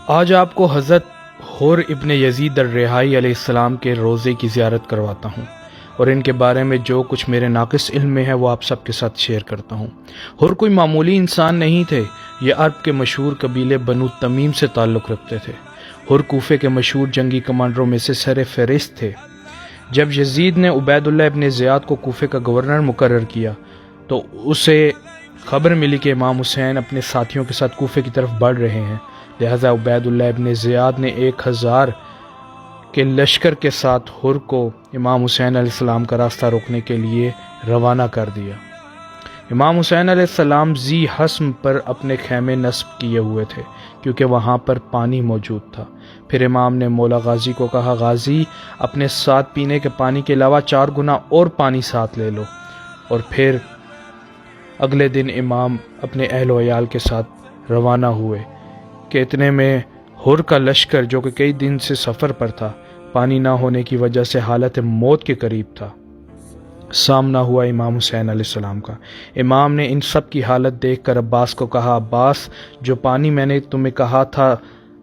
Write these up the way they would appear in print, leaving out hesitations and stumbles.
آج آپ کو حضرت حر ابن یزید الرحائی علیہ السلام کے روضے کی زیارت کرواتا ہوں اور ان کے بارے میں جو کچھ میرے ناقص علم میں ہے وہ آپ سب کے ساتھ شیئر کرتا ہوں۔ حر کوئی معمولی انسان نہیں تھے، یہ عرب کے مشہور قبیلے بنو تمیم سے تعلق رکھتے تھے۔ حر کوفے کے مشہور جنگی کمانڈروں میں سے سر فہرست تھے۔ جب یزید نے عبید اللہ ابن زیاد کو کوفے کا گورنر مقرر کیا تو اسے خبر ملی کہ امام حسین اپنے ساتھیوں کے ساتھ کوفے کی طرف بڑھ رہے ہیں، لہذا عبید اللہ ابن زیاد نے 1000 کے لشکر کے ساتھ حر کو امام حسین علیہ السلام کا راستہ روکنے کے لیے روانہ کر دیا۔ امام حسین علیہ السلام ذی حسم پر اپنے خیمے نصب کیے ہوئے تھے کیونکہ وہاں پر پانی موجود تھا۔ پھر امام نے مولا غازی کو کہا، غازی اپنے ساتھ پینے کے پانی کے علاوہ 4 گنا اور پانی ساتھ لے لو، اور پھر اگلے دن امام اپنے اہل و عیال کے ساتھ روانہ ہوئے کہ اتنے میں حر کا لشکر جو کہ کئی دن سے سفر پر تھا، پانی نہ ہونے کی وجہ سے حالت موت کے قریب تھا، سامنا ہوا امام حسین علیہ السلام کا۔ امام نے ان سب کی حالت دیکھ کر عباس کو کہا، عباس جو پانی میں نے تمہیں کہا تھا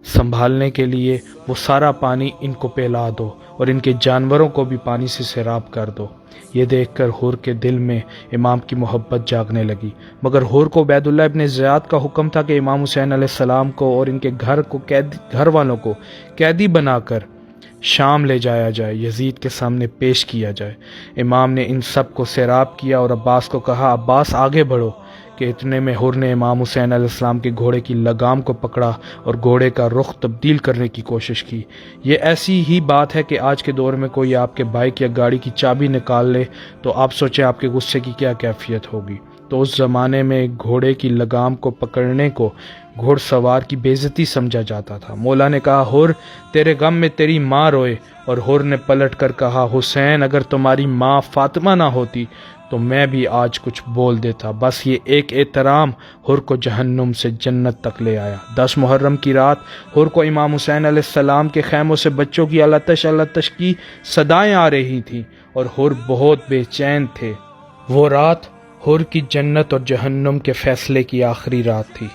سنبھالنے کے لیے وہ سارا پانی ان کو پلا دو اور ان کے جانوروں کو بھی پانی سے سیراب کر دو۔ یہ دیکھ کر حر کے دل میں امام کی محبت جاگنے لگی، مگر حر کو عبید اللہ ابن زیاد کا حکم تھا کہ امام حسین علیہ السلام کو اور ان کے گھر والوں کو قیدی بنا کر شام لے جایا جائے، یزید کے سامنے پیش کیا جائے۔ امام نے ان سب کو سیراب کیا اور عباس کو کہا، عباس آگے بڑھو، کہ اتنے میں حر نے امام حسین علیہ السلام کے گھوڑے کی لگام کو پکڑا اور گھوڑے کا رخ تبدیل کرنے کی کوشش کی۔ یہ ایسی ہی بات ہے کہ آج کے دور میں کوئی آپ کے بائک یا گاڑی کی چابی نکال لے تو آپ سوچیں آپ کے غصے کی کیا کیفیت ہوگی۔ تو اس زمانے میں گھوڑے کی لگام کو پکڑنے کو گھوڑ سوار کی بے عزتی سمجھا جاتا تھا۔ مولا نے کہا، حر تیرے غم میں تیری ماں روئے، اور حر نے پلٹ کر کہا، حسین اگر تمہاری ماں فاطمہ نہ ہوتی تو میں بھی آج کچھ بول دیتا۔ بس یہ ایک احترام حر کو جہنم سے جنت تک لے آیا۔ 10 محرم کی رات حر کو امام حسین علیہ السلام کے خیموں سے بچوں کی التش التش کی صدائیں آ رہی تھیں اور حر بہت بے چین تھے۔ وہ رات حر کی جنت اور جہنم کے فیصلے کی آخری رات تھی۔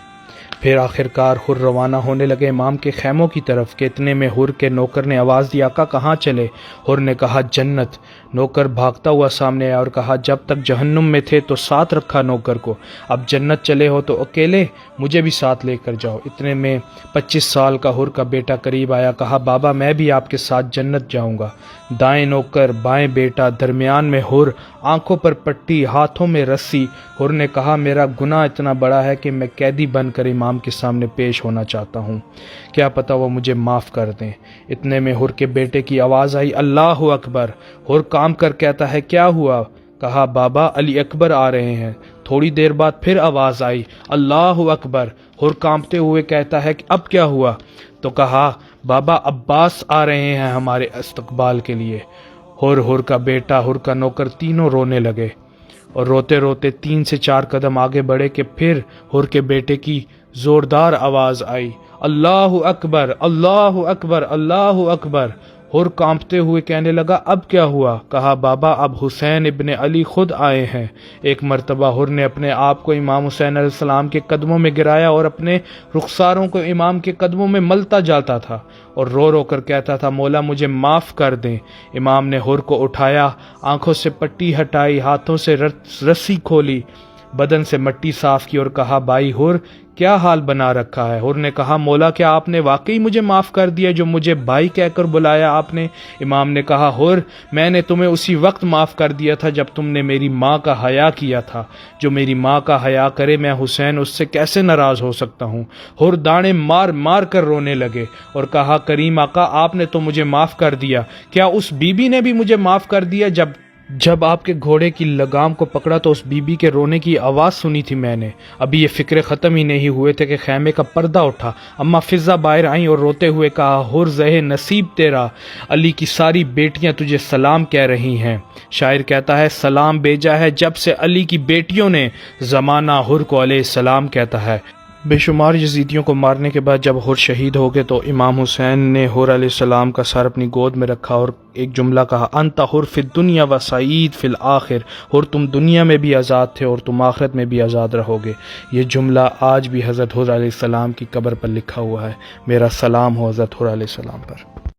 پھر آخرکار حر روانہ ہونے لگے امام کے خیموں کی طرف کہ اتنے میں حر کے نوکر نے آواز دی، آقا کہاں چلے؟ حر نے کہا، جنت۔ نوکر بھاگتا ہوا سامنے آیا اور کہا، جب تک جہنم میں تھے تو ساتھ رکھا نوکر کو، اب جنت چلے ہو تو اکیلے؟ مجھے بھی ساتھ لے کر جاؤ۔ اتنے میں 25 سال کا حر کا بیٹا قریب آیا، کہا، بابا میں بھی آپ کے ساتھ جنت جاؤں گا۔ دائیں نوکر بائیں بیٹا، درمیان میں حر، آنکھوں پر پٹی، ہاتھوں میں رسی۔ حر نے کہا، میرا گناہ اتنا بڑا ہے کہ میں قیدی بن کر امام کے سامنے پیش ہونا چاہتا ہوں، کیا پتہ وہ مجھے معاف کر دیں۔ اتنے میں حر کے بیٹے کی آواز آئی، اللہ اکبر۔ حر کام کر کہتا ہے، کیا ہوا؟ کہا، بابا علی اکبر آ رہے ہیں۔ تھوڑی دیر بعد پھر آواز آئی، اللہ اکبر۔ حر کانپتے ہوئے کہتا ہے کہ اب کیا ہوا؟ تو کہا، بابا عباس آ رہے ہیں ہمارے استقبال کے لیے۔ حر کا بیٹا، حر کا نوکر تینوں رونے لگے اور روتے روتے 3 سے 4 قدم آگے بڑھے کہ پھر حر کے بیٹے کی زوردار آواز آئی، اللہ اکبر، اللہ اکبر، اللہ اکبر۔ حر کانپتے ہوئے کہنے لگا، اب کیا ہوا؟ کہا، بابا اب حسین ابن علی خود آئے ہیں۔ ایک مرتبہ حر نے اپنے آپ کو امام حسین علیہ السلام کے قدموں میں گرایا اور اپنے رخساروں کو امام کے قدموں میں ملتا جاتا تھا اور رو رو کر کہتا تھا، مولا مجھے معاف کر دیں۔ امام نے حر کو اٹھایا، آنکھوں سے پٹی ہٹائی، ہاتھوں سے رسی کھولی، بدن سے مٹی صاف کی اور کہا، بھائی حر کیا حال بنا رکھا ہے؟ حر نے کہا، مولا کیا آپ نے واقعی مجھے معاف کر دیا جو مجھے بھائی کہہ کر بلایا آپ نے؟ امام نے کہا، حر میں نے تمہیں اسی وقت معاف کر دیا تھا جب تم نے میری ماں کا حیا کیا تھا۔ جو میری ماں کا حیا کرے میں حسین اس سے کیسے ناراض ہو سکتا ہوں؟ حر دانے مار مار کر رونے لگے اور کہا، کریم آقا آپ نے تو مجھے معاف کر دیا، کیا اس بی بی نے بھی مجھے معاف کر دیا؟ جب آپ کے گھوڑے کی لگام کو پکڑا تو اس بی بی کے رونے کی آواز سنی تھی میں نے۔ ابھی یہ فکرے ختم ہی نہیں ہوئے تھے کہ خیمے کا پردہ اٹھا، اما فضہ باہر آئیں اور روتے ہوئے کہا، حر زہ نصیب تیرا، علی کی ساری بیٹیاں تجھے سلام کہہ رہی ہیں۔ شاعر کہتا ہے، سلام بھیجا ہے جب سے علی کی بیٹیوں نے، زمانہ حر کو علیہ السلام کہتا ہے۔ بے شمار یزیدیوں کو مارنے کے بعد جب حر شہید ہو گئے تو امام حسین نے حر علیہ السلام کا سر اپنی گود میں رکھا اور ایک جملہ کہا، انت حر فی الدنیا و سعید فی الآخر، حر تم دنیا میں بھی آزاد تھے اور تم آخرت میں بھی آزاد رہو گے۔ یہ جملہ آج بھی حضرت حر علیہ السلام کی قبر پر لکھا ہوا ہے۔ میرا سلام ہو حضرت حر علیہ السلام پر۔